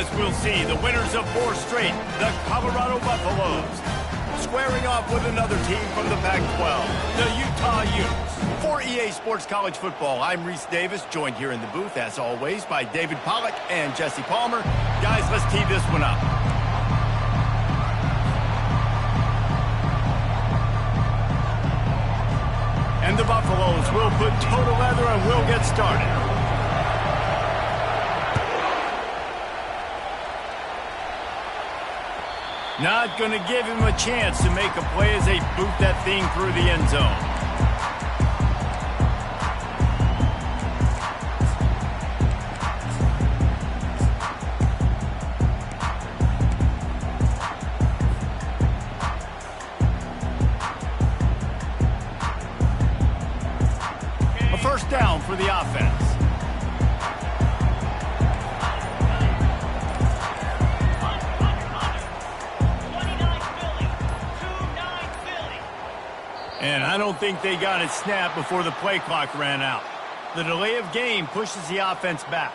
As we'll see, the winners of 4 straight, the Colorado Buffaloes, squaring off with another team from the Pac-12, the Utah Utes. For EA Sports College Football, I'm Reese Davis, joined here in the booth, as always, by David Pollack and Jesse Palmer. Guys, let's tee this one up. And the Buffaloes will put total leather and we'll get started. Not going to give him a chance to make a play as they boot that thing through the end zone. A first down for the offense. And I don't think they got it snapped before the play clock ran out. The delay of game pushes the offense back.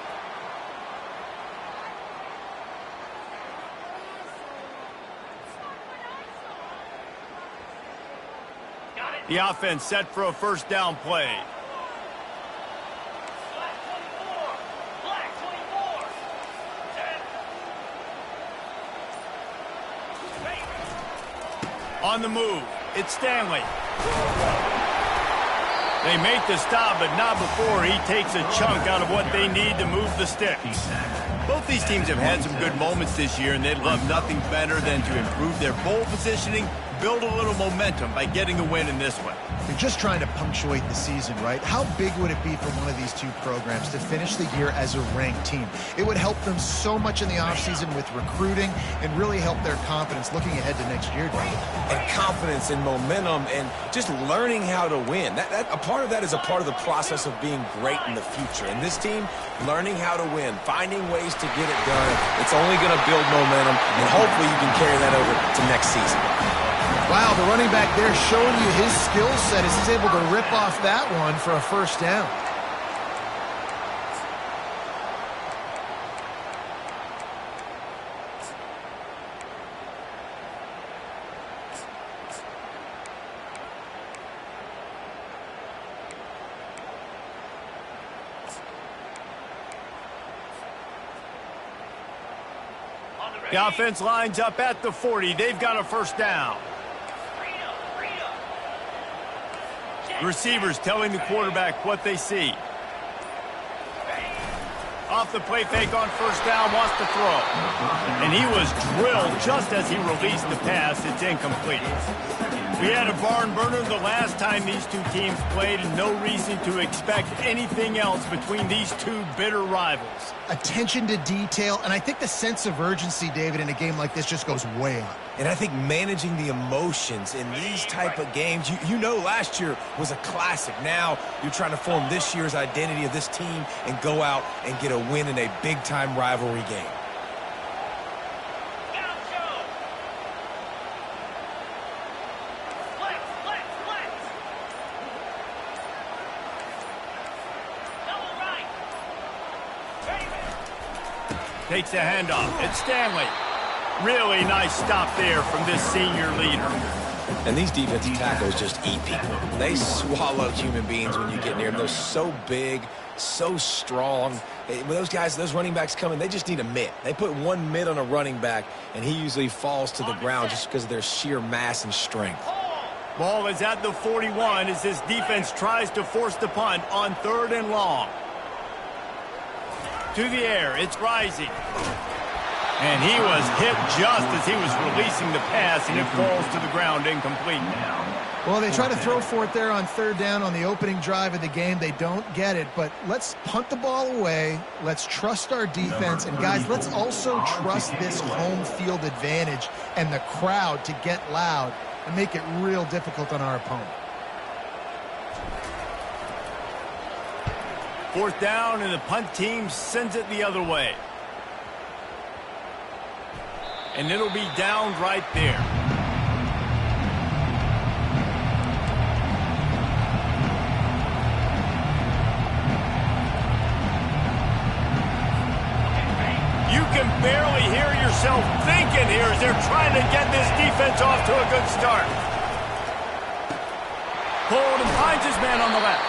The offense set for a first down play. On the move, it's Stanley. They make the stop, but not before he takes a chunk out of what they need to move the sticks. Both these teams have had some good moments this year, and they'd love nothing better than to improve their bowl positioning, build a little momentum by getting a win in this one. You're just trying to punctuate the season, right? How big would it be for one of these two programs to finish the year as a ranked team? It would help them so much in the offseason with recruiting and really help their confidence looking ahead to next year, Dave. And confidence and momentum and just learning how to win. A part of that is a part of the process of being great in the future. And this team, learning how to win, finding ways to get it done, it's only going to build momentum, and hopefully you can carry that over to next season. Wow, the running back there showing you his skill set as he's able to rip off that one for a first down. The offense lines up at the 40. They've got a first down. The receivers telling the quarterback what they see. Off the play fake on first down, wants to throw. And he was drilled just as he released the pass. It's incomplete. We had a barn burner the last time these two teams played, and no reason to expect anything else between these two bitter rivals. Attention to detail, and I think the sense of urgency, David, in a game like this just goes way up. And I think managing the emotions in these type of games, you know last year was a classic. Now you're trying to form this year's identity of this team and go out and get a win in a big-time rivalry game. Takes a handoff. It's Stanley. Really nice stop there from this senior leader. And these defensive tackles just eat people. They swallow human beings when you get near them. They're so big, so strong. When those guys, those running backs come in, they just need a mitt. They put one mitt on a running back, and he usually falls to the ground just because of their sheer mass and strength. Ball is at the 41 as this defense tries to force the punt on 3rd and long. To the air, it's Rising. And he was hit just as he was releasing the pass, and it falls to the ground incomplete. Well, they try to throw for it there on 3rd down on the opening drive of the game. They don't get it, but let's punt the ball away. Let's trust our defense. And, guys, let's also trust this home field advantage and the crowd to get loud and make it real difficult on our opponent. 4th down, and the punt team sends it the other way. And it'll be downed right there. You can barely hear yourself thinking here as they're trying to get this defense off to a good start. Hold and finds his man on the left.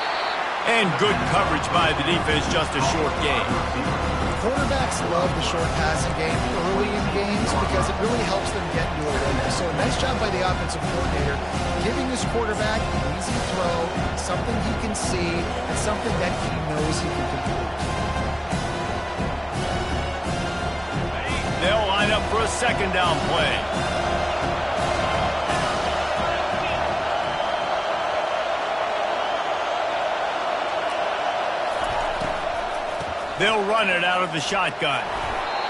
And good coverage by the defense, just a short game. Quarterbacks love the short passing game early in games because it really helps them get into a rhythm. So a nice job by the offensive coordinator giving his quarterback an easy throw, something he can see, and something that he knows he can complete. They'll line up for a second down play. They'll run it out of the shotgun.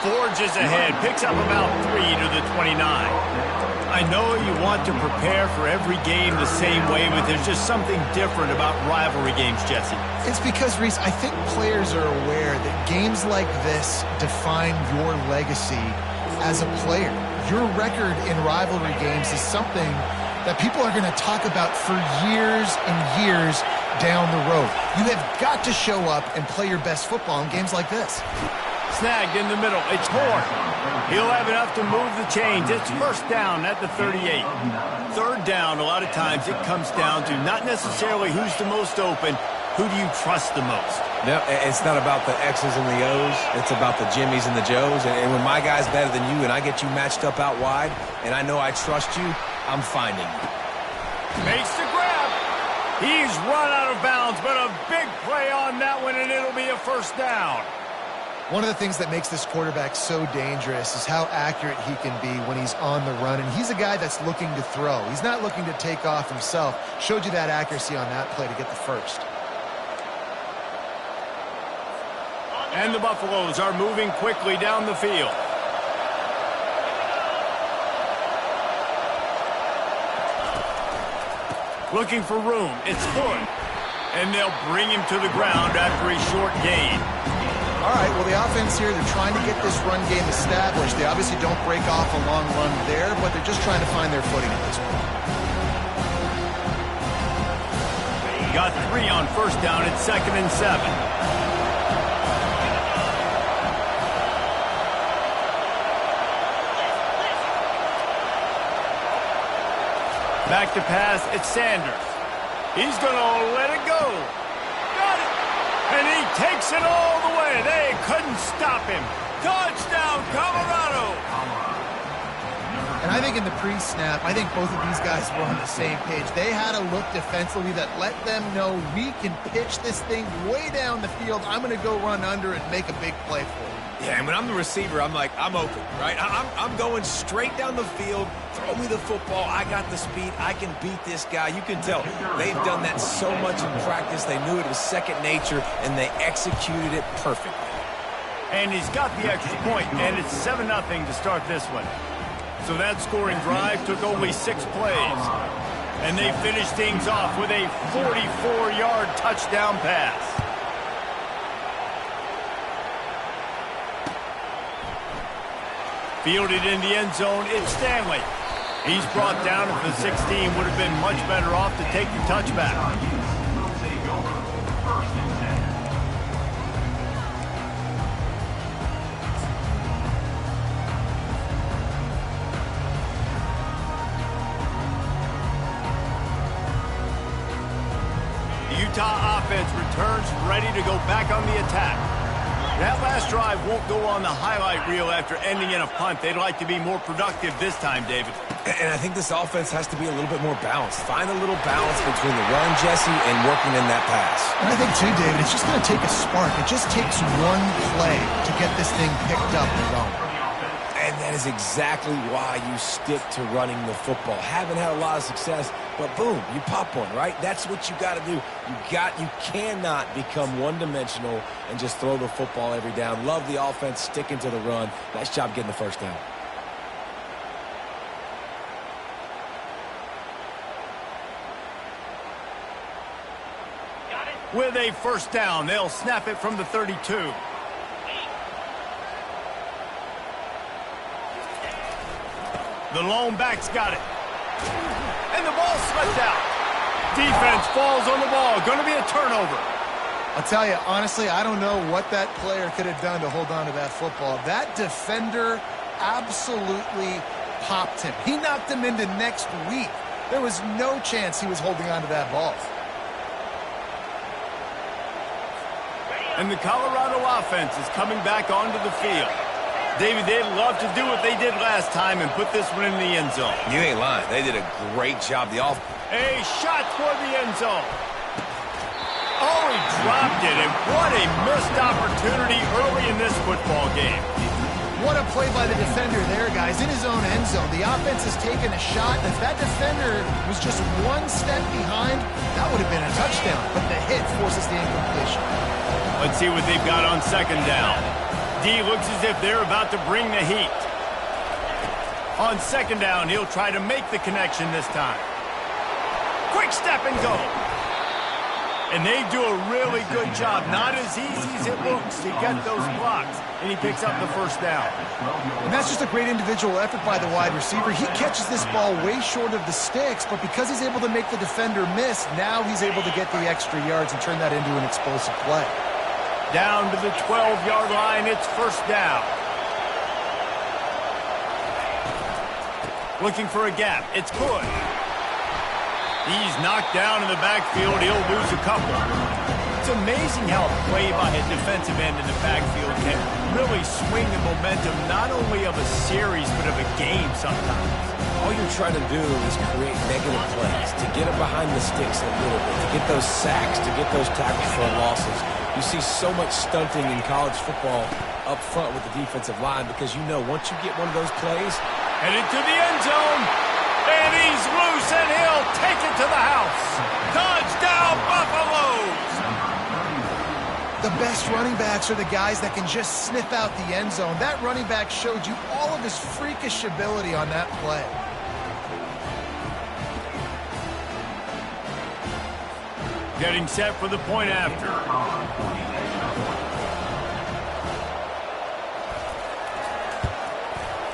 Forges ahead, picks up about 3 to the 29. I know you want to prepare for every game the same way, but there's just something different about rivalry games, Jesse. It's because, Reese, I think players are aware that games like this define your legacy as a player. Your record in rivalry games is something that people are going to talk about for years and years down the road. You have got to show up and play your best football in games like this. Snagged in the middle. It's Horn. He'll have enough to move the chains. It's first down at the 38. Third down, a lot of times it comes down to not necessarily who's the most open, who do you trust the most? No, it's not about the X's and the O's. It's about the Jimmys and the Joes. And when my guy's better than you and I get you matched up out wide and I know I trust you, I'm finding you. Makes the grab. He's run out of bounds, but a big play on that one, and it'll be a first down. One of the things that makes this quarterback so dangerous is how accurate he can be when he's on the run. And he's a guy that's looking to throw. He's not looking to take off himself. Showed you that accuracy on that play to get the first. And the Buffaloes are moving quickly down the field. Looking for room. It's Hood. And they'll bring him to the ground after a short gain. All right, well, the offense here, they're trying to get this run game established. They obviously don't break off a long run there, but they're just trying to find their footing at this point. Got 3 on first down at 2nd and 7. Back to pass, it's Sanders. He's going to let it go. Got it. And he takes it all the way. They couldn't stop him. Touchdown, Colorado. And I think in the pre-snap, I think both of these guys were on the same page. They had a look defensively that let them know we can pitch this thing way down the field. I'm going to go run under and make a big play for it. Yeah, and when I'm the receiver, I'm like, I'm open, right? I'm going straight down the field. Throw me the football. I got the speed. I can beat this guy. You can tell they've done that so much in practice. They knew it was second nature, and they executed it perfectly. And he's got the extra point, and it's 7-0 to start this one. So that scoring drive took only 6 plays. And they finished things off with a 44-yard touchdown pass. Fielded in the end zone, it's Stanley. He's brought down at the 16, would have been much better off to take the touchback. The Utah offense returns ready to go back on the attack. That last drive won't go on the highlight reel after ending in a punt. They'd like to be more productive this time, David. And I think this offense has to be a little bit more balanced. Find a little balance between the run, Jesse, and working in that pass. And I think, too, David, it's just going to take a spark. It just takes one play to get this thing picked up and going. And that is exactly why you stick to running the football. Haven't had a lot of success, but boom, you pop one, right? That's what you got to do. You cannot become one-dimensional and just throw the football every down. Love the offense, sticking to the run. Nice job getting the first down. With a first down, they'll snap it from the 32. The lone back's got it. And the ball slipped out. Defense falls on the ball. Going to be a turnover. I'll tell you, honestly, I don't know what that player could have done to hold on to that football. That defender absolutely popped him. He knocked him into next week. There was no chance he was holding on to that ball. And the Colorado offense is coming back onto the field. David, they'd love to do what they did last time and put this one in the end zone. You ain't lying. They did a great job. A shot toward the end zone. Oh, he dropped it, and what a missed opportunity early in this football game. What a play by the defender there, guys. In his own end zone, the offense has taken a shot. If that defender was just one step behind, that would have been a touchdown. But the hit forces the incompletion. Let's see what they've got on second down. D looks as if they're about to bring the heat. On second down, he'll try to make the connection this time. Quick step and go. And they do a really good job. Not as easy as it looks to get those blocks. And he picks up the first down. And that's just a great individual effort by the wide receiver. He catches this ball way short of the sticks, but because he's able to make the defender miss, now he's able to get the extra yards and turn that into an explosive play. Down to the 12-yard line, it's first down. Looking for a gap. It's good. He's knocked down in the backfield. He'll lose a couple. It's amazing how a play by a defensive end in the backfield can really swing the momentum not only of a series but of a game sometimes. All you're trying to do is create negative plays, to get them behind the sticks a little bit, to get those sacks, to get those tackles for losses. You see so much stunting in college football up front with the defensive line because you know once you get one of those plays. Headed to the end zone. And he's loose, and he'll take it to the house. Touchdown, Buffaloes! The best running backs are the guys that can just sniff out the end zone. That running back showed you all of his freakish ability on that play. Getting set for the point after.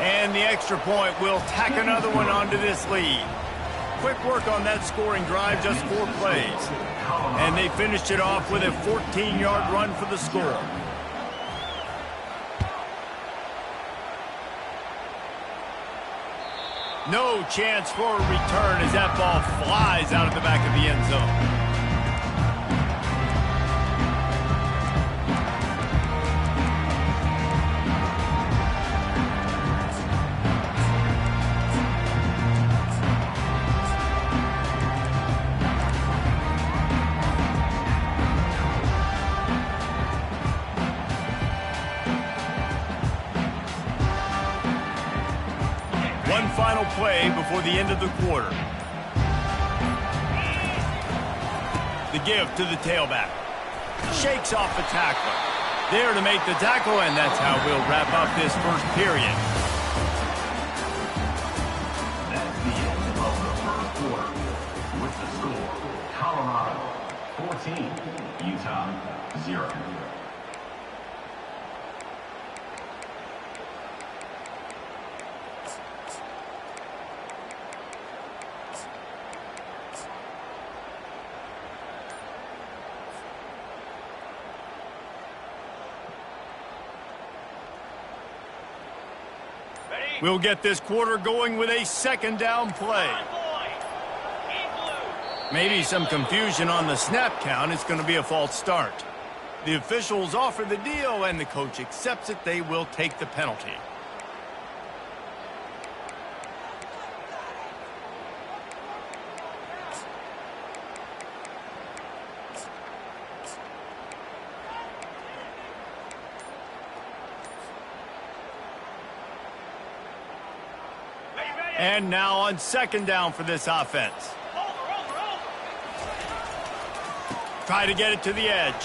And the extra point will tack another one onto this lead. Quick work on that scoring drive, just 4 plays. And they finished it off with a 14-yard run for the score. No chance for a return as that ball flies out of the back of the end zone. One final play before the end of the quarter. The give to the tailback. Shakes off the tackler. There to make the tackle, and that's how we'll wrap up this first period. That's the end of the first quarter. With the score, Colorado 14, Utah 0. We'll get this quarter going with a second down play. Maybe some confusion on the snap count. It's going to be a false start. The officials offer the deal, and the coach accepts it. They will take the penalty. And now on second down for this offense. Try to get it to the edge.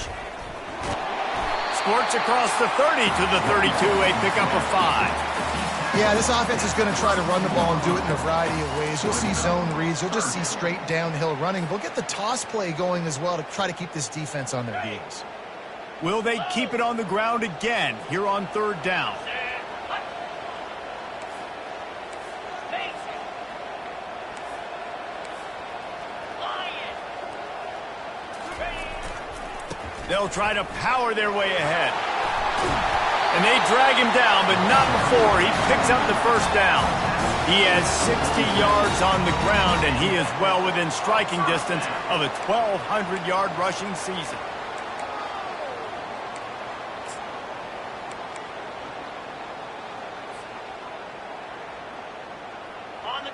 Squirts across the 30 to the 32, a pickup of 5. Yeah, this offense is going to try to run the ball and do it in a variety of ways. You'll see zone reads. You'll just see straight downhill running. They'll get the toss play going as well to try to keep this defense on their heels. Will they keep it on the ground again here on third down? They'll try to power their way ahead. And they drag him down, but not before he picks up the first down. He has 60 yards on the ground, and he is well within striking distance of a 1,200-yard rushing season.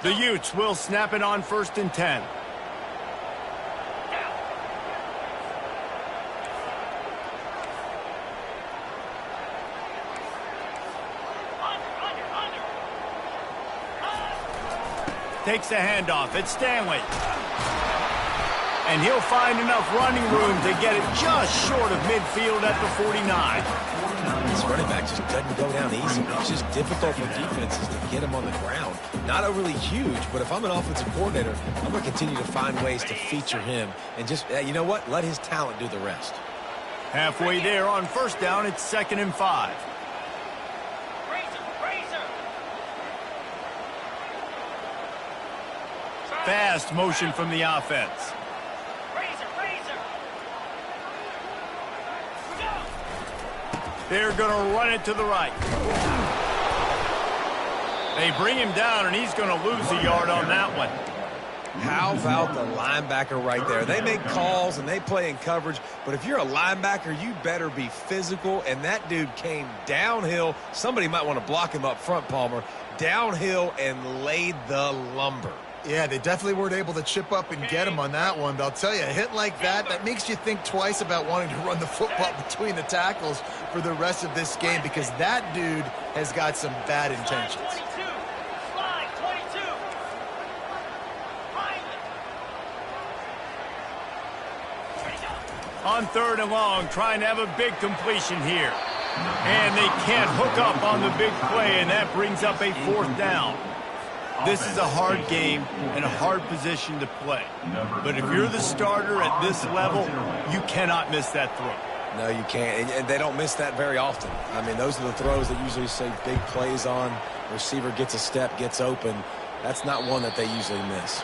The Utes will snap it on 1st and 10. Takes the handoff. It's Stanley. And he'll find enough running room to get it just short of midfield at the 49. This running back just doesn't go down easy. It's just difficult for defenses to get him on the ground. Not overly huge, but if I'm an offensive coordinator, I'm going to continue to find ways to feature him. And just, you know what? Let his talent do the rest. Halfway there on 1st down, it's 2nd and 5. Fast motion from the offense. They're going to run it to the right. They bring him down, and he's going to lose a yard on that one. How about the linebacker right there? They make calls and they play in coverage, but if you're a linebacker, you better be physical, and that dude came downhill. Somebody might want to block him up front, Palmer. Downhill and laid the lumber. Yeah, they definitely weren't able to chip up and get him on that one. But I'll tell you, a hit like that, that makes you think twice about wanting to run the football between the tackles for the rest of this game, because that dude has got some bad intentions. On 3rd and long, trying to have a big completion here. And they can't hook up on the big play, and that brings up a 4th down. This is a hard game and a hard position to play. But if you're the starter at this level, you cannot miss that throw. No, you can't. And they don't miss that very often. I mean, those are the throws that usually say big plays on. Receiver gets a step, gets open. That's not one that they usually miss.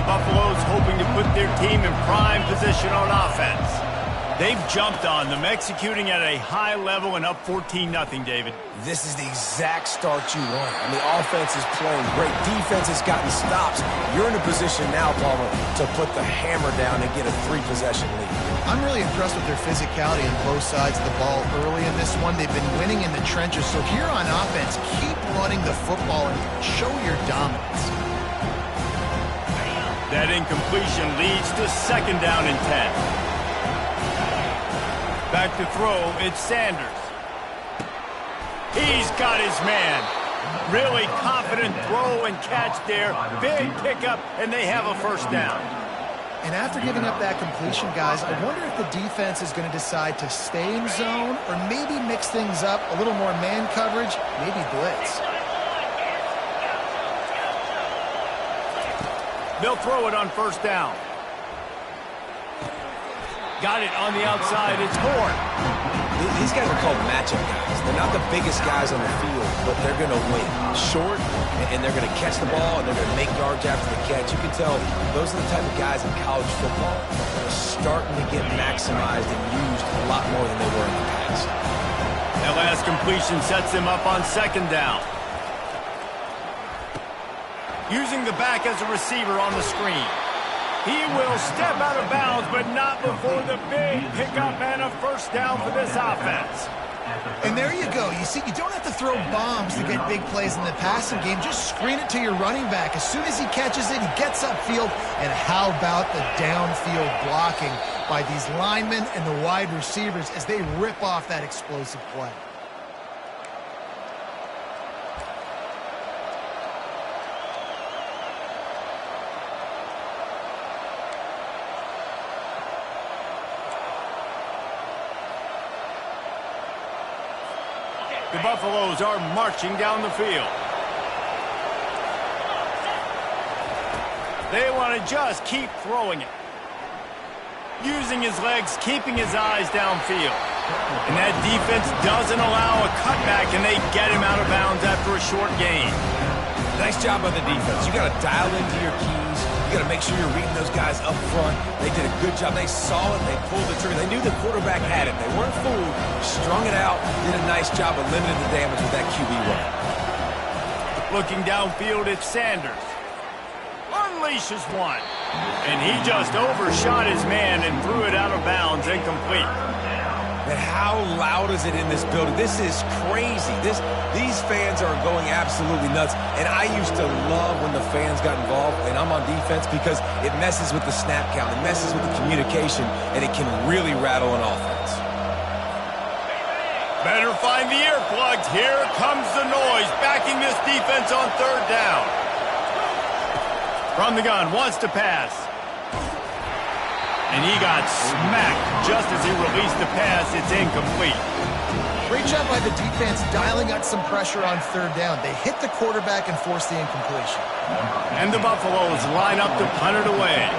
Buffalo's hoping to put their team in prime position on offense. They've jumped on them, executing at a high level and up 14-0, David. This is the exact start you want. I mean, offense is playing great. Defense has gotten stops. You're in a position now, Palmer, to put the hammer down and get a 3-possession lead. I'm really impressed with their physicality on both sides of the ball early in this one. They've been winning in the trenches. So here on offense, keep running the football and show your dominance. That incompletion leads to 2nd down and 10. Back to throw, it's Sanders. He's got his man. Really confident throw and catch there. Big pickup, and they have a 1st down. And after giving up that completion, guys, I wonder if the defense is going to decide to stay in zone or maybe mix things up, a little more man coverage, maybe blitz. They'll throw it on 1st down. Got it on the outside. It's Ford. These guys are called matchup guys. They're not the biggest guys on the field, but they're going to win. Short, and they're going to catch the ball, and they're going to make yards after the catch. You can tell those are the type of guys in college football that are starting to get maximized and used a lot more than they were in the past. That last completion sets them up on 2nd down. Using the back as a receiver on the screen. He will step out of bounds, but not before the big pickup and a 1st down for this offense. And there you go. You see, you don't have to throw bombs to get big plays in the passing game. Just screen it to your running back. As soon as he catches it, he gets upfield. And how about the downfield blocking by these linemen and the wide receivers as they rip off that explosive play? The Buffaloes are marching down the field. They want to just keep throwing it. Using his legs, keeping his eyes downfield. And that defense doesn't allow a cutback, and they get him out of bounds after a short gain. Nice job by the defense. You got to dial into your keys. You got to make sure you're reading those guys up front. They did a good job. They saw it. They pulled the trigger. They knew the quarterback had it. They weren't fooled. Strung it out. Did a nice job of limiting the damage with that QB run. Looking downfield at Sanders. Unleashes one. And he just overshot his man and threw it out of bounds, incomplete. And how loud is it in this building? This is crazy. These fans are going absolutely nuts. And I used to love when the fans got involved, and I'm on defense, because it messes with the snap count. It messes with the communication, and it can really rattle an offense. Better find the earplugs. Here comes the noise, backing this defense on third down. From the gun, wants to pass. And he got smacked just as he released the pass. It's incomplete. Great job by the defense dialing up some pressure on third down. They hit the quarterback and forced the incompletion. And the Buffaloes line up to punt it away.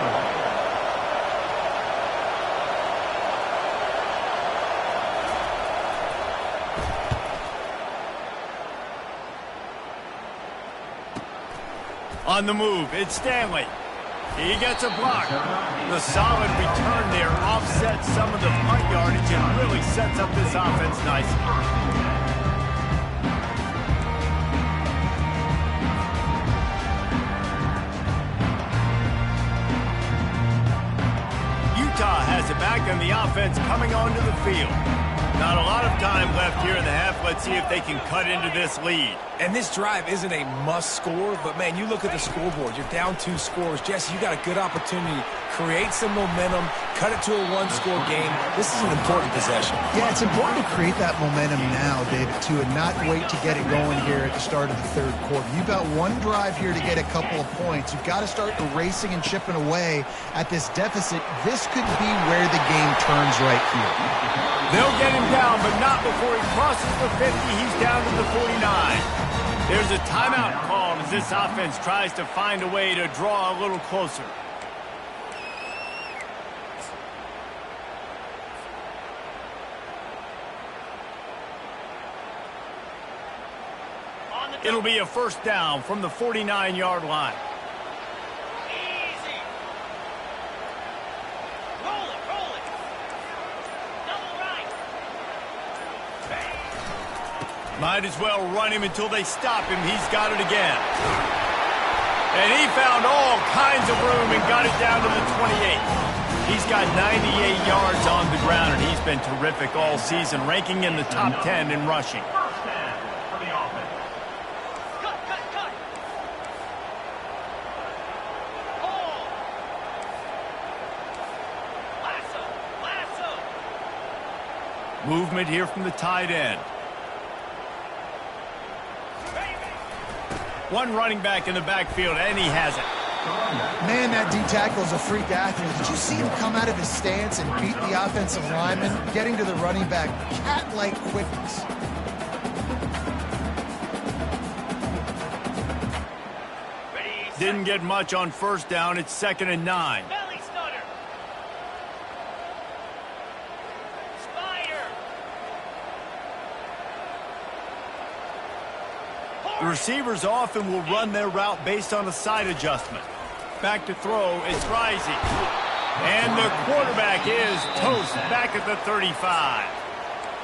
On the move, it's Stanley. He gets a block. The solid return there offsets some of the punt yardage and really sets up this offense nicely. Utah has it back, and the offense coming onto the field. Not a lot of time left here in the half. Let's see if they can cut into this lead. And this drive isn't a must score, but man, you look at the scoreboard. You're down 2 scores. Jesse, you got a good opportunity. Create some momentum. Cut it to a 1-score game. This is an important possession. Yeah, it's important to create that momentum now, David, too, and not wait to get it going here at the start of the third quarter. You've got one drive here to get a couple of points. You've got to start erasing and chipping away at this deficit. This could be where the game turns right here. They'll get him down, but not before he crosses the 50. He's down to the 49. There's a timeout called as this offense tries to find a way to draw a little closer. It'll be a first down from the 49-yard line. Easy. Roll it, roll it. Double right. Might as well run him until they stop him. He's got it again. And he found all kinds of room and got it down to the 28. He's got 98 yards on the ground, and he's been terrific all season, ranking in the top 10 in rushing. Movement here from the tight end. One running back in the backfield, and he has it. Man, that D-tackle is a freak athlete. Did you see him come out of his stance and beat the offensive lineman, getting to the running back? Cat-like quickness. Didn't get much on first down. It's 2nd and 9. Belly stunner. Spider. The receivers often will run their route based on a side adjustment. Back to throw, it's Rising. And the quarterback is toast back at the 35.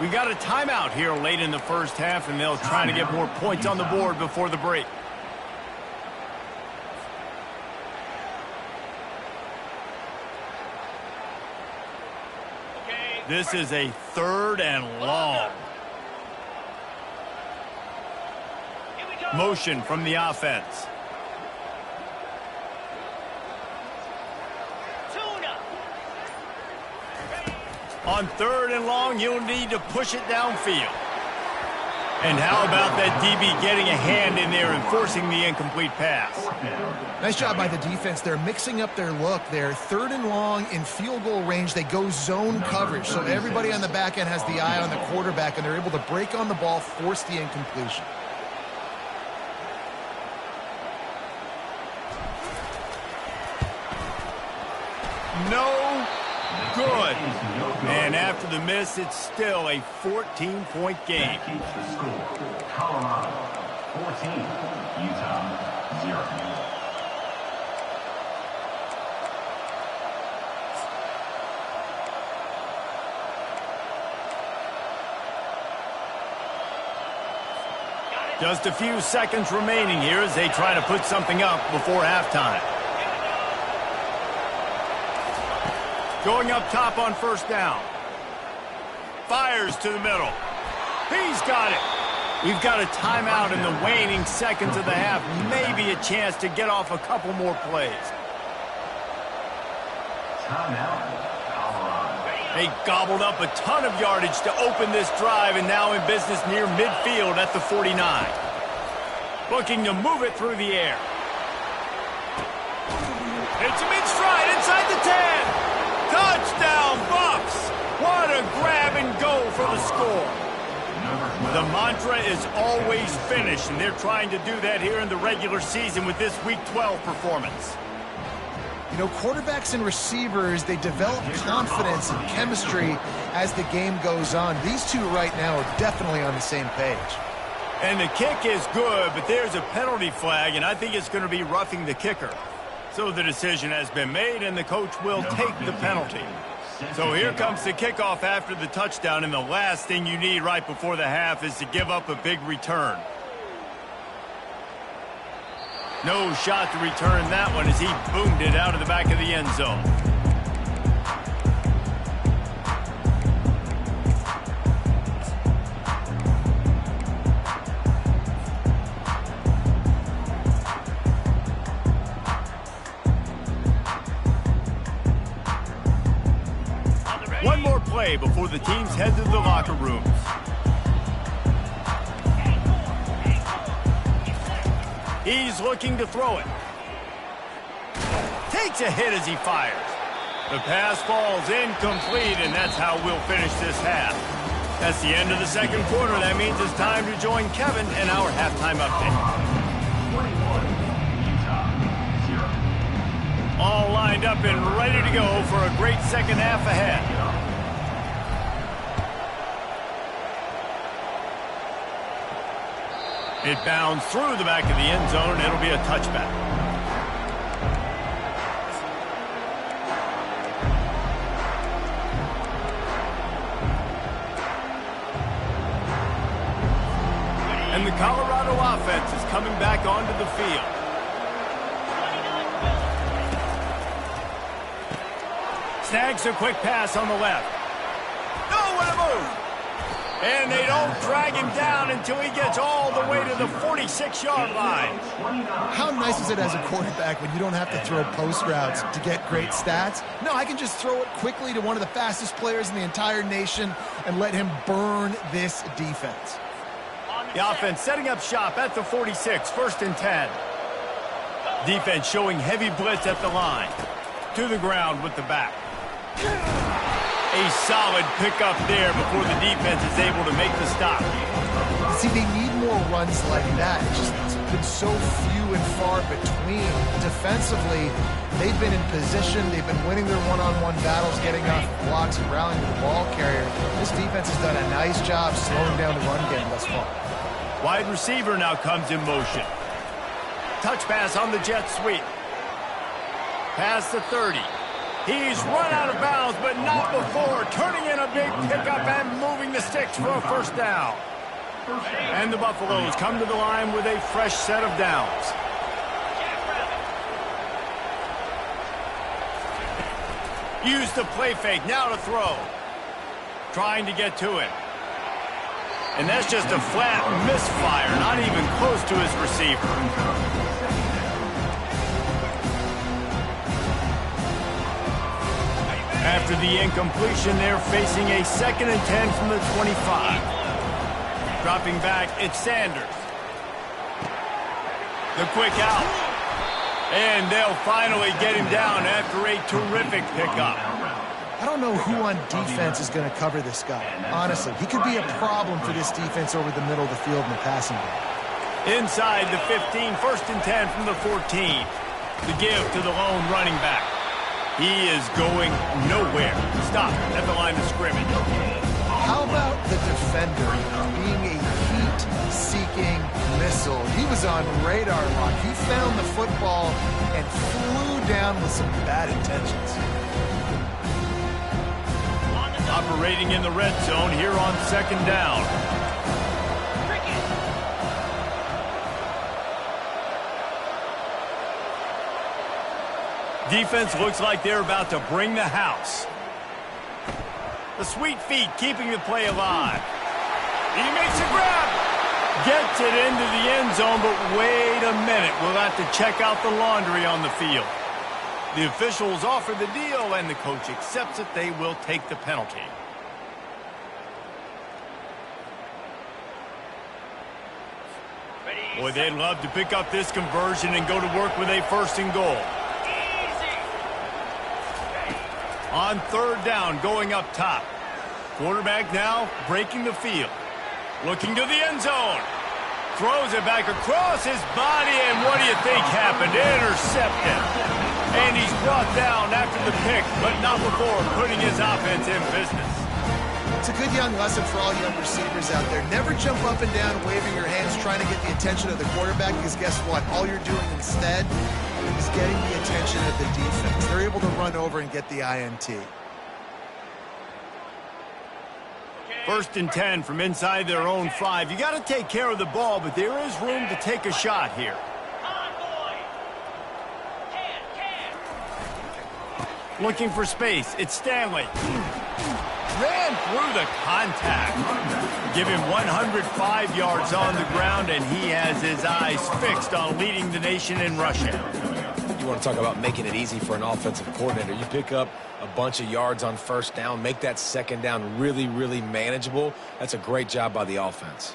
We got a timeout here late in the first half, and they'll try to get more points on the board before the break. This is a 3rd and long. Motion from the offense. On 3rd and long, you'll need to push it downfield. And how about that DB getting a hand in there and forcing the incomplete pass? Nice job by the defense. They're mixing up their look there. 3rd and long in field goal range. They go zone coverage. So everybody on the back end has the eye on the quarterback, and they're able to break on the ball, force the incompletion. No good. And after the miss, it's still a 14-point game. That keeps the score. Colorado 14, Utah 0. Just a few seconds remaining here as they try to put something up before halftime. Going up top on first down. Fires to the middle. He's got it. We've got a timeout in the waning seconds of the half. Maybe a chance to get off a couple more plays. Timeout. They gobbled up a ton of yardage to open this drive and now in business near midfield at the 49. Looking to move it through the air. It's a mid-stride inside the 10. Touchdown, Bucks! What a grab and go for the score. The mantra is always finish, and they're trying to do that here in the regular season with this Week 12 performance. You know, quarterbacks and receivers, they develop confidence and chemistry as the game goes on. These two right now are definitely on the same page. And the kick is good, but there's a penalty flag, and I think it's going to be roughing the kicker. So the decision has been made, and the coach will take the penalty. So here comes the kickoff after the touchdown, and the last thing you need right before the half is to give up a big return. No shot to return that one as he boomed it out of the back of the end zone. One more play before the teams head to the locker rooms. He's looking to throw it. Takes a hit as he fires. The pass falls incomplete, and that's how we'll finish this half. That's the end of the second quarter. That means it's time to join Kevin in our halftime update. 21, Utah 0. All lined up and ready to go for a great second half ahead. It bounds through the back of the end zone, and it'll be a touchback. And the Colorado offense is coming back onto the field. Snags a quick pass on the left. Nowhere to move. And they don't drag him down until he gets all the way to the 46-yard line. How nice is it as a quarterback when you don't have to throw post routes to get great stats? No, I can just throw it quickly to one of the fastest players in the entire nation and let him burn this defense. The offense setting up shop at the 46, 1st and 10. Defense showing heavy blitz at the line. To the ground with the back. A solid pickup there before the defense is able to make the stop. See, they need more runs like that. It's been so few and far between. Defensively, they've been in position. They've been winning their one-on-one battles, getting off blocks and rallying to the ball carrier. This defense has done a nice job slowing down the run game thus far. Wide receiver now comes in motion. Touch pass on the jet sweep. Past the 30. He's run out of bounds, but not before turning in a big pickup and moving the sticks for a first down. And the Buffaloes come to the line with a fresh set of downs. Use the play fake, now to throw. Trying to get to it. And that's just a flat misfire, not even close to his receiver. After the incompletion, they're facing a 2nd and 10 from the 25. Dropping back, it's Sanders. The quick out. And they'll finally get him down after a terrific pickup. I don't know who on defense is going to cover this guy. Honestly, he could be a problem for this defense over the middle of the field in the passing game. Inside the 15, 1st and 10 from the 14. The give to the lone running back. He is going nowhere. Stop at the line of scrimmage. How about the defender being a heat-seeking missile? He was on radar lock. He found the football and flew down with some bad intentions. Operating in the red zone here on second down. Defense looks like they're about to bring the house. The sweet feet keeping the play alive. He makes a grab. Gets it into the end zone, but wait a minute. We'll have to check out the laundry on the field. The officials offer the deal, and the coach accepts it. They will take the penalty. Boy, they'd love to pick up this conversion and go to work with a 1st and goal. On 3rd down, going up top. Quarterback now breaking the field. Looking to the end zone. Throws it back across his body, and what do you think happened? Intercepted. And he's brought down after the pick, but not before putting his offense in business. It's a good young lesson for all young receivers out there. Never jump up and down waving your hands trying to get the attention of the quarterback, because guess what? All you're doing instead is getting the attention of the defense. They're able to run over and get the INT. 1st and 10 from inside their own 5. You got to take care of the ball, but there is room to take a shot here. Looking for space. It's Stanley. Ran through the contact. Give him 105 yards on the ground, and he has his eyes fixed on leading the nation in rushing. You want to talk about making it easy for an offensive coordinator. You pick up a bunch of yards on 1st down, make that 2nd down really, really manageable. That's a great job by the offense.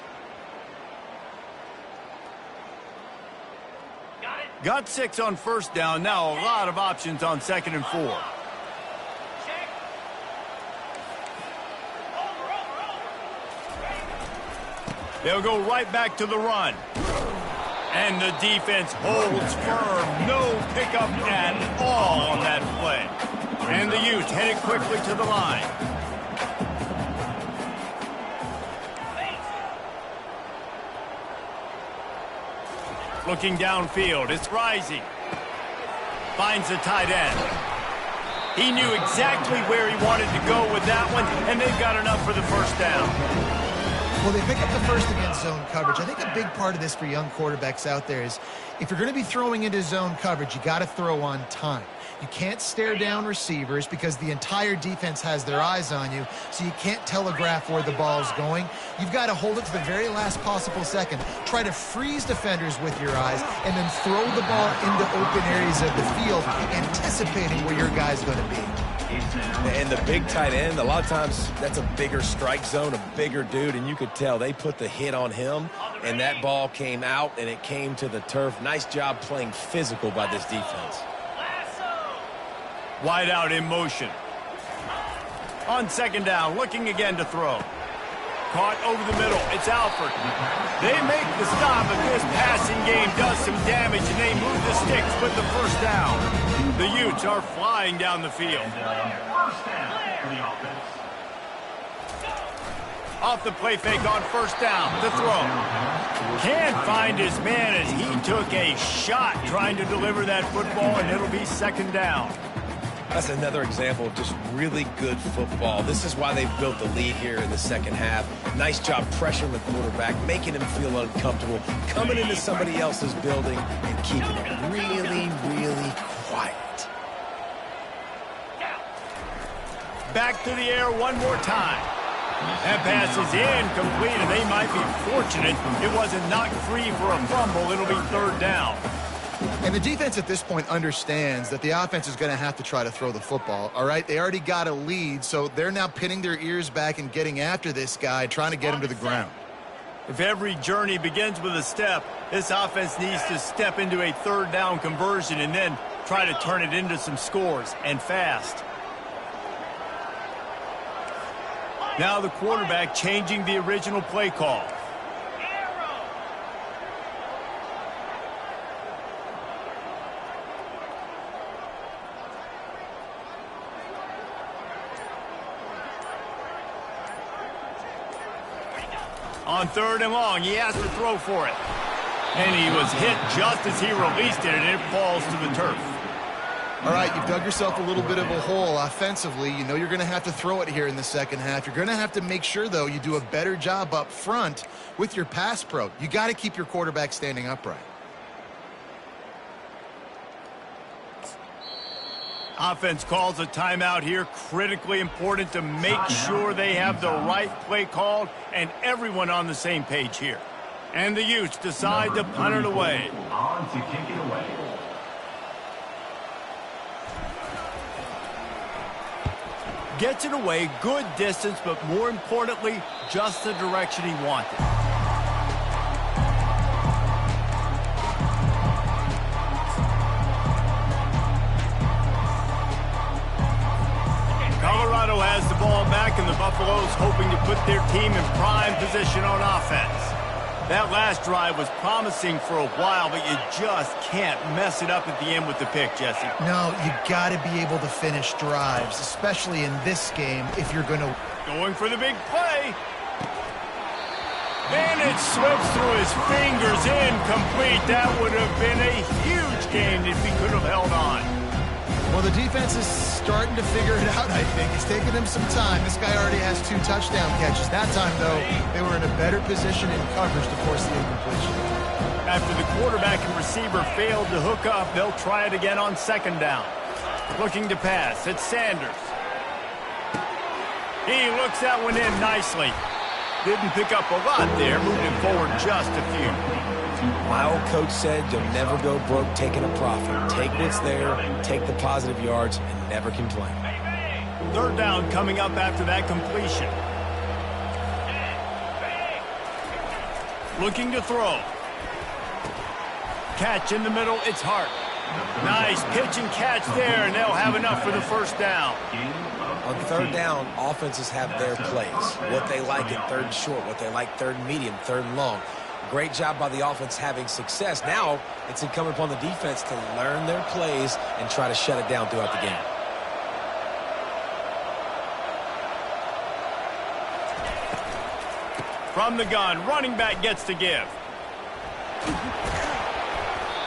Got 6 on 1st down. Now a lot of options on 2nd and 4. They'll go right back to the run. And the defense holds firm. No pickup at all on that play. And the Utes headed quickly to the line. Looking downfield. It's Rising. Finds the tight end. He knew exactly where he wanted to go with that one, and they've got enough for the 1st down. Well, they pick up the 1st against zone coverage. I think a big part of this for young quarterbacks out there is if you're going to be throwing into zone coverage, you got to throw on time. You can't stare down receivers because the entire defense has their eyes on you, so you can't telegraph where the ball's going. You've got to hold it to the very last possible second. Try to freeze defenders with your eyes and then throw the ball into open areas of the field, anticipating where your guy's going to be. And the big tight end, a lot of times that's a bigger strike zone, a bigger dude, and you could tell they put the hit on him, and that ball came out, and it came to the turf. Nice job playing physical by this defense. Wide out in motion. On 2nd down, looking again to throw. Caught over the middle. It's Alford. They make the stop, but this passing game does some damage, and they move the sticks with the 1st down. The Utes are flying down the field. 1st down for the offense. Off the play fake on 1st down. The throw. Can't find his man as he took a shot trying to deliver that football, and it'll be 2nd down. That's another example of just really good football. This is why they've built the lead here in the 2nd half. Nice job pressuring the quarterback, making him feel uncomfortable, coming into somebody else's building and keeping it really, really quiet. Back to the air one more time. That pass is incomplete, and they might be fortunate it wasn't knocked free for a fumble. It'll be 3rd down. And the defense at this point understands that the offense is going to have to try to throw the football, all right? They already got a lead, so they're now pinning their ears back and getting after this guy, trying to get him to the ground. If every journey begins with a step, this offense needs to step into a 3rd down conversion and then try to turn it into some scores, and fast. Now the quarterback changing the original play call. On 3rd and long, he has to throw for it. And he was hit just as he released it, and it falls to the turf. All right, you've dug yourself a little bit of a hole offensively. You know you're going to have to throw it here in the second half. You're going to have to make sure, though, you do a better job up front with your pass pro. You got to keep your quarterback standing upright. Offense calls a timeout here. Critically important to make sure they have the right play called and everyone on the same page here. And the Utes decide to punt it away. On to kick it away. Gets it away, good distance, but more importantly, just the direction he wanted. Colorado has the ball back, and the Buffaloes hoping to put their team in prime position on offense. That last drive was promising for a while, but you just can't mess it up at the end with the pick, Jesse. No, you got to be able to finish drives, especially in this game if you're going to... Going for the big play. And it slips through his fingers, incomplete. That would have been a huge gain if he could have held on. Well, the defense is starting to figure it out, I think. It's taken him some time. This guy already has 2 touchdown catches. That time, though, they were in a better position in coverage to force the incompletion. After the quarterback and receiver failed to hook up, they'll try it again on 2nd down. Looking to pass, it's Sanders. He looks that one in nicely. Didn't pick up a lot there, moving forward just a few. My old coach said you'll never go broke taking a profit. Take what's there, take the positive yards, and never complain. 3rd down coming up after that completion. Looking to throw. Catch in the middle, it's Hart. Nice pitch and catch there, and they'll have enough for the 1st down. On 3rd down, offenses have their plays. What they like in 3rd and short, what they like 3rd and medium, 3rd and long. Great job by the offense having success. Now it's incumbent upon the defense to learn their plays and try to shut it down throughout the game. From the gun, running back gets to give.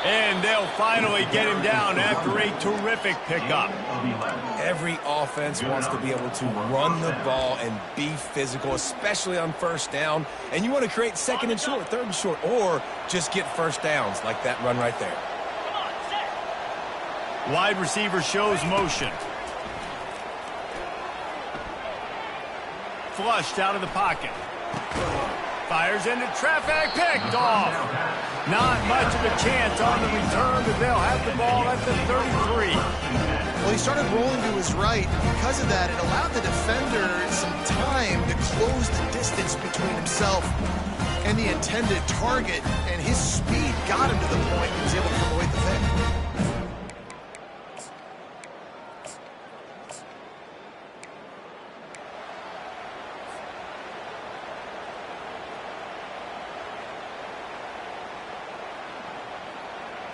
And they'll finally get him down after a terrific pickup. Every offense wants to be able to run the ball and be physical, especially on 1st down. And you want to create 2nd and short, 3rd and short, or just get 1st downs like that run right there. Wide receiver shows motion. Flushed out of the pocket. Fires into traffic, picked off. Not much of a chance on the return, but they'll have the ball at the 33. Well, he started rolling to his right, and because of that, it allowed the defender some time to close the distance between himself and the intended target, and his speed got him to the point he was able to come away with the pick.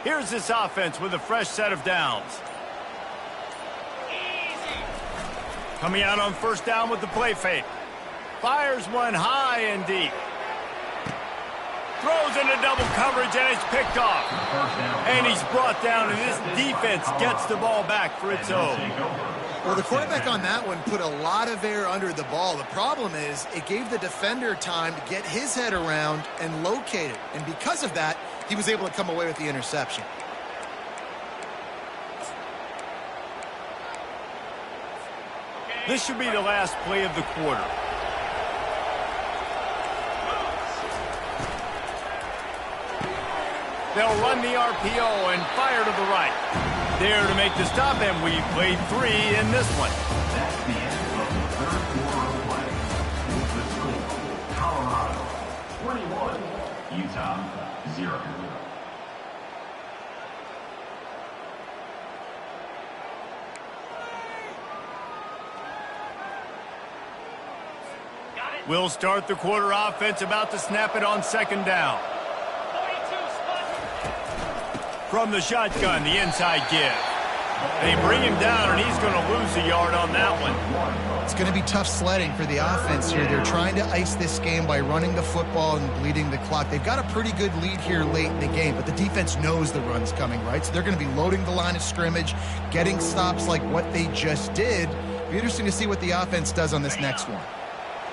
Here's this offense with a fresh set of downs. Coming out on 1st down with the play fake. Fires one high and deep. Throws into double coverage, and it's picked off. And he's brought down, and this defense gets the ball back for its own. Well, the quarterback on that one put a lot of air under the ball. The problem is it gave the defender time to get his head around and locate it. And because of that, he was able to come away with the interception. This should be the last play of the quarter. They'll run the RPO and fire to the right. There to make the stop, and we played 3 in this one. That's the end of the 3rd quarter of play. With the score, Colorado 21, Utah 0. We'll start the quarter. Offense about to snap it on 2nd down. From the shotgun, the inside give. They bring him down, and he's going to lose a yard on that one. It's going to be tough sledding for the offense here. They're trying to ice this game by running the football and bleeding the clock. They've got a pretty good lead here late in the game, but the defense knows the run's coming, right? So they're going to be loading the line of scrimmage, getting stops like what they just did. It'll be interesting to see what the offense does on this next one.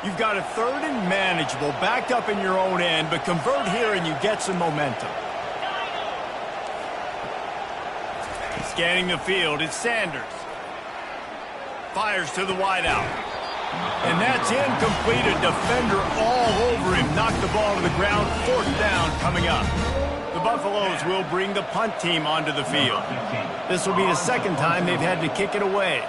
You've got a 3rd and manageable, backed up in your own end, but convert here and you get some momentum. Scanning the field, it's Sanders. Fires to the wideout. And that's incomplete. A defender all over him. Knocked the ball to the ground. 4th down coming up. The Buffaloes will bring the punt team onto the field. This will be the 2nd time they've had to kick it away.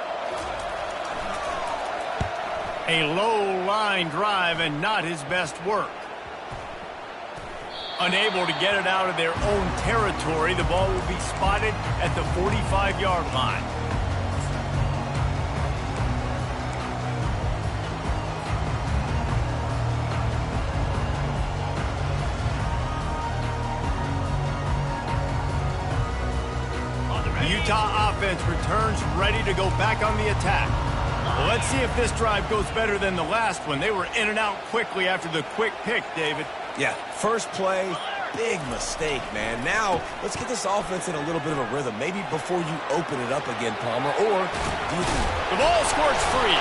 A low line drive and not his best work. Unable to get it out of their own territory, the ball will be spotted at the 45-yard line. The Utah offense returns ready to go back on the attack. Well, let's see if this drive goes better than the last one. They were in and out quickly after the quick pick, David. Yeah, first play, big mistake, man. Now, let's get this offense in a little bit of a rhythm. Maybe before you open it up again, Palmer, or do you think... The ball squirts free.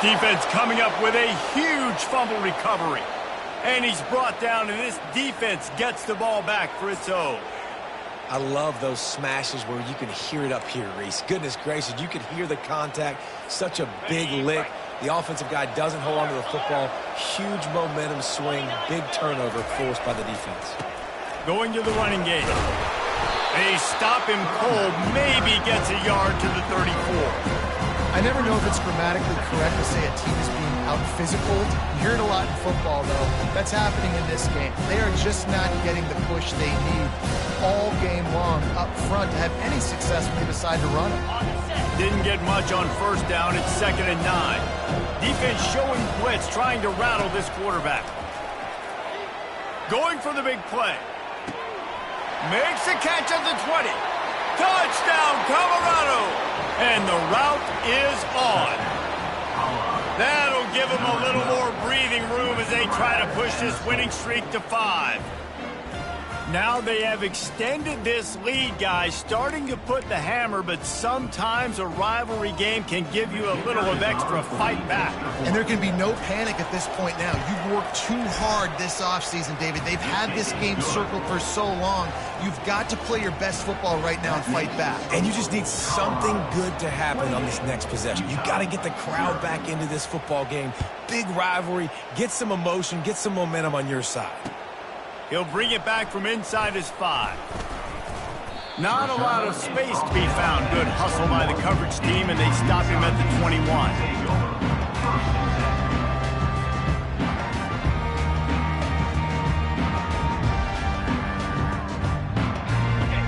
Defense coming up with a huge fumble recovery. And he's brought down, and this defense gets the ball back for its own. I love those smashes where you can hear it up here, Reese. Goodness gracious, you can hear the contact. Such a big lick. The offensive guy doesn't hold on to the football. Huge momentum swing, big turnover forced by the defense. Going to the running game. They stop him cold, maybe gets a yard to the 34. I never know if it's grammatically correct to say a team is being out-physicaled. You hear it a lot in football, though. That's happening in this game. They are just not getting the push they need all game long up front to have any success when they decide to run it. Didn't get much on 1st down. It's 2nd and 9. Defense showing blitz, trying to rattle this quarterback. Going for the big play. Makes a catch at the 20. Touchdown, Colorado! And the route is on. That'll give them a little more breathing room as they try to push this winning streak to 5. Now they have extended this lead, guys, starting to put the hammer, but sometimes a rivalry game can give you a little of extra fight back. And there can be no panic at this point now. You've worked too hard this offseason, David. They've had this game circled for so long. You've got to play your best football right now and fight back. And you just need something good to happen on this next possession. You got to get the crowd back into this football game. Big rivalry. Get some emotion. Get some momentum on your side. He'll bring it back from inside his 5. Not a lot of space to be found. Good hustle by the coverage team, and they stop him at the 21.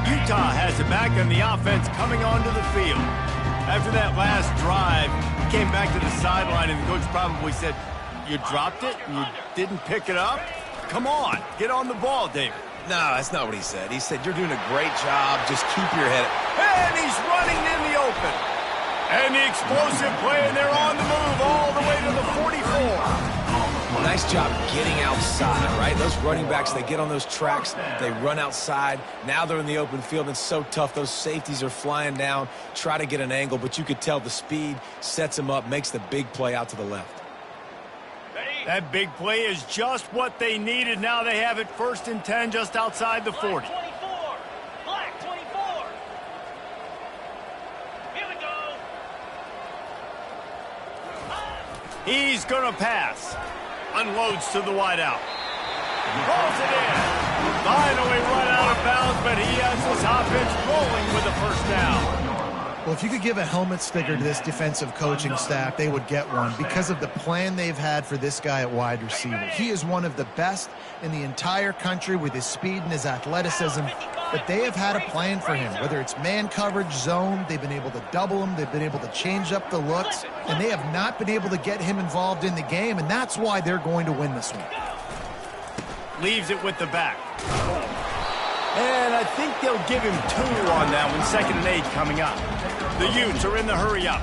Utah has it back, and the offense coming onto the field. After that last drive, he came back to the sideline, and the coach probably said, "You dropped it, and you didn't pick it up? Come on, get on the ball, David." No, that's not what he said. He said, "You're doing a great job. Just keep your head." And he's running in the open. And the explosive play, and they're on the move all the way to the 44. Nice job getting outside, right? Those running backs, they get on those tracks, they run outside. Now they're in the open field. It's so tough. Those safeties are flying down, try to get an angle, but you could tell the speed sets them up, makes the big play out to the left. That big play is just what they needed. Now they have it 1st and 10 just outside the 40. Black 24. Here we go. He's going to pass. Unloads to the wideout. Rolls it in. Finally run out of bounds, but he has this offense rolling with a 1st down. Well, if you could give a helmet sticker to this defensive coaching staff, they would get one because of the plan they've had for this guy at wide receiver. He is one of the best in the entire country with his speed and his athleticism, but they have had a plan for him. Whether it's man coverage, zone, they've been able to double him, they've been able to change up the looks, and they have not been able to get him involved in the game, and that's why they're going to win this one. Leaves it with the back. And I think they'll give him 2 on that one. 2nd and 8 coming up. The Utes are in the hurry-up.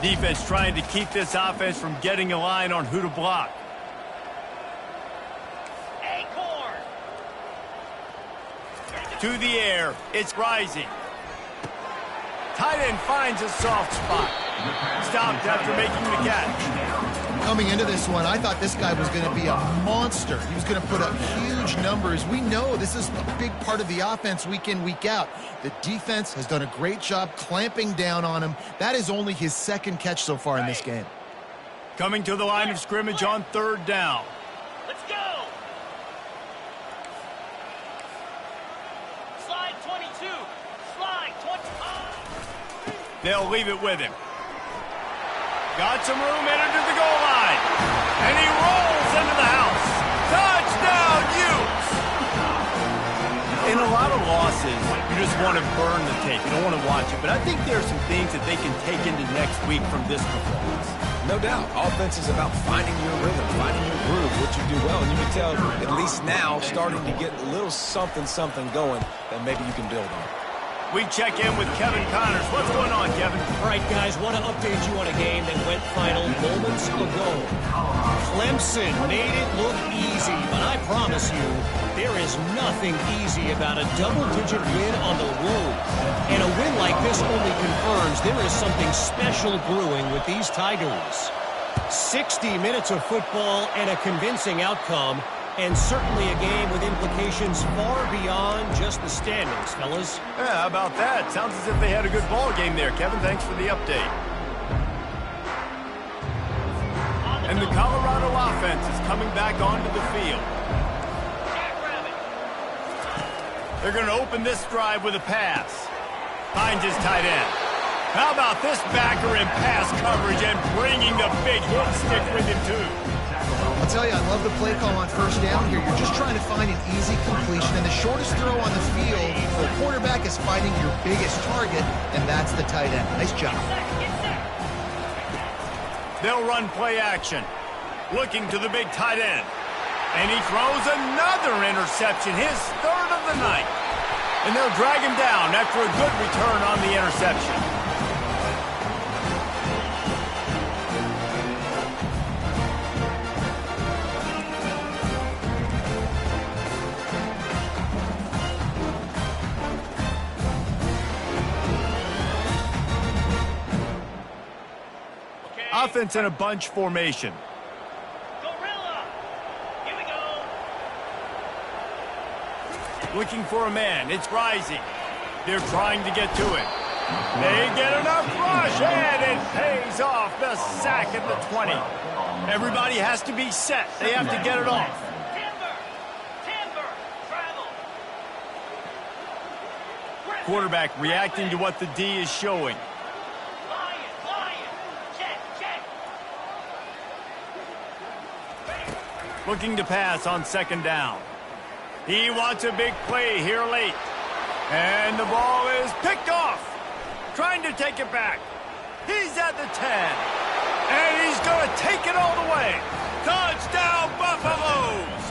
Defense trying to keep this offense from getting a line on who to block. To the air. It's rising. Tight end finds a soft spot. Stopped after making the catch. Coming into this one, I thought this guy was going to be a monster. He was going to put up huge numbers. We know this is a big part of the offense week in, week out. The defense has done a great job clamping down on him. That is only his 2nd catch so far in this game. Coming to the line of scrimmage on 3rd down. Let's go. Slide 22. Slide 25. They'll leave it with him. Got some room, entered to the goal line. And he rolls into the house. Touchdown, Utes! In a lot of losses, you just want to burn the tape. You don't want to watch it. But I think there are some things that they can take into next week from this performance. No doubt. Offense is about finding your rhythm, finding your groove, what you do well. And you can tell, at least now, starting to get a little something going that maybe you can build on. We check in with Kevin Connors. What's going on, Kevin? All right, guys, want to update you on a game that went final moments ago. Clemson made it look easy, but I promise you, there is nothing easy about a double-digit win on the road. And a win like this only confirms there is something special brewing with these Tigers. 60 minutes of football and a convincing outcome, and certainly a game with implications far beyond just the standings, fellas. Yeah, how about that? Sounds as if they had a good ball game there, Kevin. Thanks for the update. And the Colorado offense is coming back onto the field. They're going to open this drive with a pass. Finds his tight end. How about this backer in pass coverage and bringing the big hit stick with him, too? I'll tell you, I love the play call on 1st down here. You're just trying to find an easy completion, and the shortest throw on the field for a quarterback is finding your biggest target, and that's the tight end. Nice job. They'll run play action. Looking to the big tight end. And he throws another interception, his 3rd of the night. And they'll drag him down after a good return on the interception. Offense in a bunch formation. Gorilla. Here we go. Looking for a man. It's rising. They're trying to get to it. They get enough rush, and it pays off. The sack at the 20. Everybody has to be set. They have to get it off. Timber. Travel. Quarterback reacting to what the D is showing. Looking to pass on 2nd down. He wants a big play here late. And the ball is picked off. Trying to take it back. He's at the 10. And he's going to take it all the way. Touchdown, Buffaloes!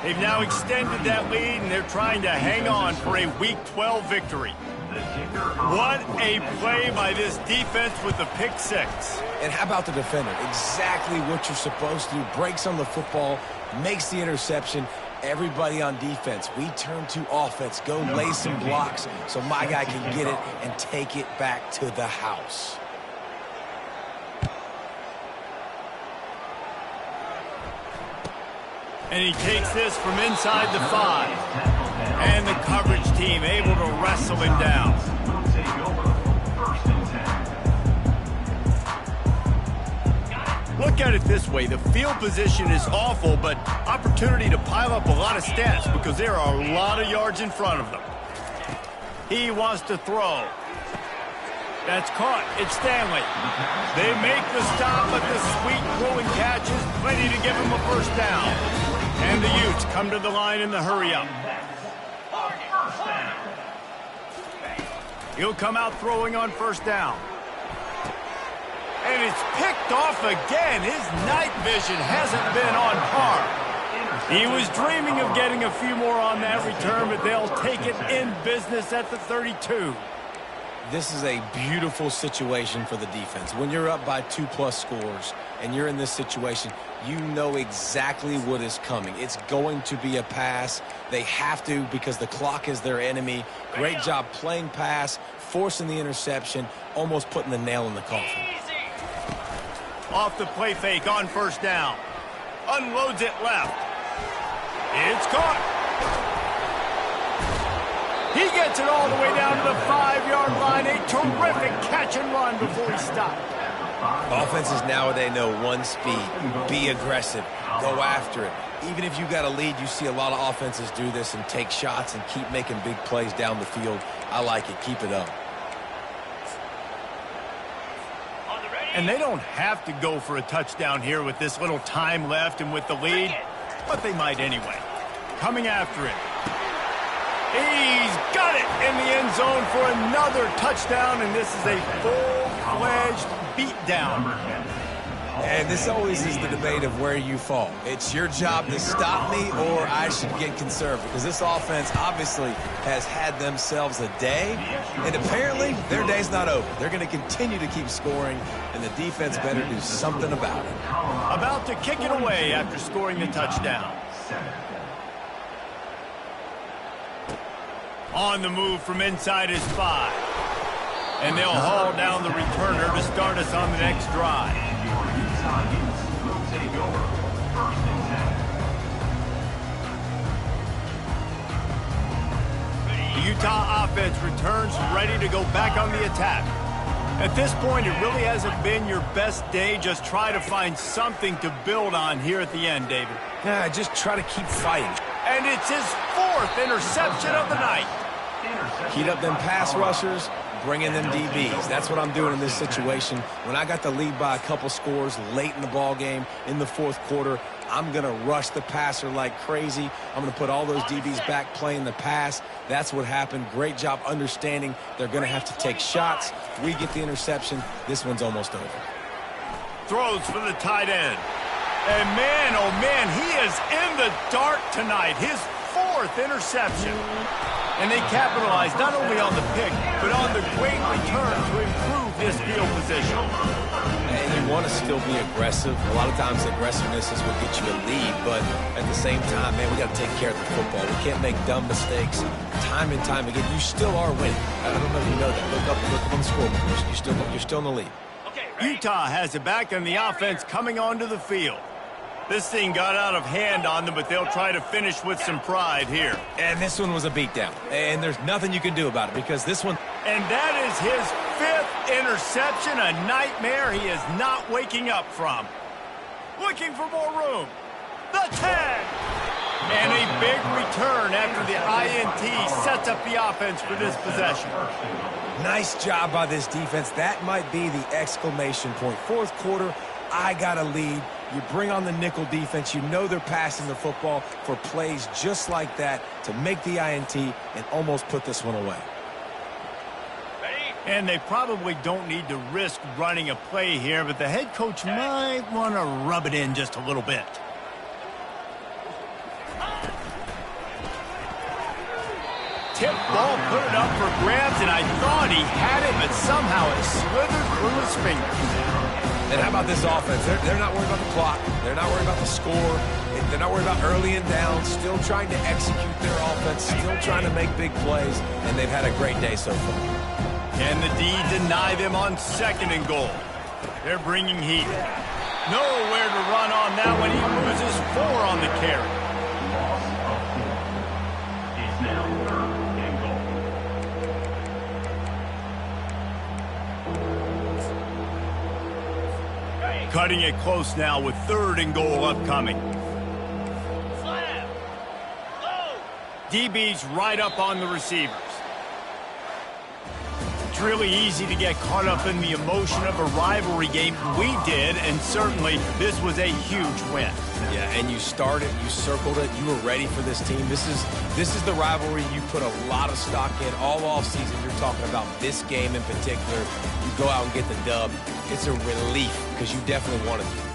They've now extended that lead, and they're trying to hang on for a Week 12 victory. What a play by this defense with the pick 6. And how about the defender? Exactly what you're supposed to do. Breaks on the football, makes the interception. Everybody on defense, we turn to offense. Go lay some blocks so my guy can get it and take it back to the house. And he takes this from inside the 5. And the coverage team able to wrestle him down. Look at it this way. The field position is awful, but opportunity to pile up a lot of stats because there are a lot of yards in front of them. He wants to throw. That's caught. It's Stanley. They make the stop, but the sweet throwing catch is plenty to give him a 1st down. And the Utes come to the line in the hurry-up. He'll come out throwing on 1st down. And it's picked off again. His night vision hasn't been on par. He was dreaming of getting a few more on that return, but they'll take it in business at the 32. This is a beautiful situation for the defense. When you're up by 2+ scores and you're in this situation, you know exactly what is coming. It's going to be a pass. They have to because the clock is their enemy. Great job playing pass, forcing the interception, almost putting the nail in the coffin. Off the play fake on first down. Unloads it left. It's caught. He gets it all the way down to the 5-yard line. A terrific catch and run before he stopped. Offenses nowadays know one speed. Be aggressive. Go after it. Even if you got a lead, you see a lot of offenses do this and take shots and keep making big plays down the field. I like it. Keep it up. And they don't have to go for a touchdown here with this little time left and with the lead, but they might anyway. Coming after it. He's got it in the end zone for another touchdown, and this is a full-fledged beatdown. And this always is the debate of where you fall. It's your job to stop me or I should get conservative because this offense obviously has had themselves a day, and apparently their day's not over. They're going to continue to keep scoring, and the defense better do something about it. About to kick it away after scoring the touchdown. On the move from inside his 5. And they'll haul down the returner to start us on the next drive. The Utah offense returns ready to go back on the attack. At this point, it really hasn't been your best day. Just try to find something to build on here at the end, David. Yeah, just try to keep fighting. And it's his 4th interception of the night. Heat up them pass rushers, bring in them DBs. That's what I'm doing in this situation. When I got the lead by a couple scores late in the ball game in the 4th quarter, I'm going to rush the passer like crazy. I'm going to put all those DBs back playing the pass. That's what happened. Great job understanding they're going to have to take shots. We get the interception. This one's almost over. Throws for the tight end. And man, oh man, he is in the dark tonight. His 4th interception. And they capitalized not only on the pick, but on the great return to improve this field position. And you want to still be aggressive. A lot of times aggressiveness is what gets you a lead, but at the same time, man, we got to take care of the football. We can't make dumb mistakes time and time again. You still are winning. I don't know if you know that. Look up on the scoreboard. You're still in the lead. Utah has it back, and the offense coming onto the field. This thing got out of hand on them, but they'll try to finish with some pride here. And this one was a beatdown. And there's nothing you can do about it because this one... And that is his 5th interception, a nightmare he is not waking up from. Looking for more room. The tag! And a big return after the INT sets up the offense for this possession. Nice job by this defense. That might be the exclamation point. 4th quarter, I got a lead. You bring on the nickel defense. You know they're passing the football for plays just like that to make the INT and almost put this one away. And they probably don't need to risk running a play here, but the head coach might want to rub it in just a little bit. Tip ball, put it up for grabs, and I thought he had it, but somehow it slithered through his fingers. And how about this offense? They're not worried about the clock. They're not worried about the score. They're not worried about early and down. Still trying to execute their offense. Still trying to make big plays. And they've had a great day so far. Can the D deny them on 2nd and goal? They're bringing heat. Nowhere to run on that one. He loses 4 on the carry. It's now 3rd and goal. Cutting it close now with 3rd and goal upcoming. Slam. Low. DB's right up on the receivers. It's really easy to get caught up in the emotion of a rivalry game. We did, and certainly this was a huge win. Yeah, and you started, you circled it, you were ready for this team. This is the rivalry you put a lot of stock in all offseason. You're talking about this game in particular. You go out and get the dub. It's a relief because you definitely wanted it.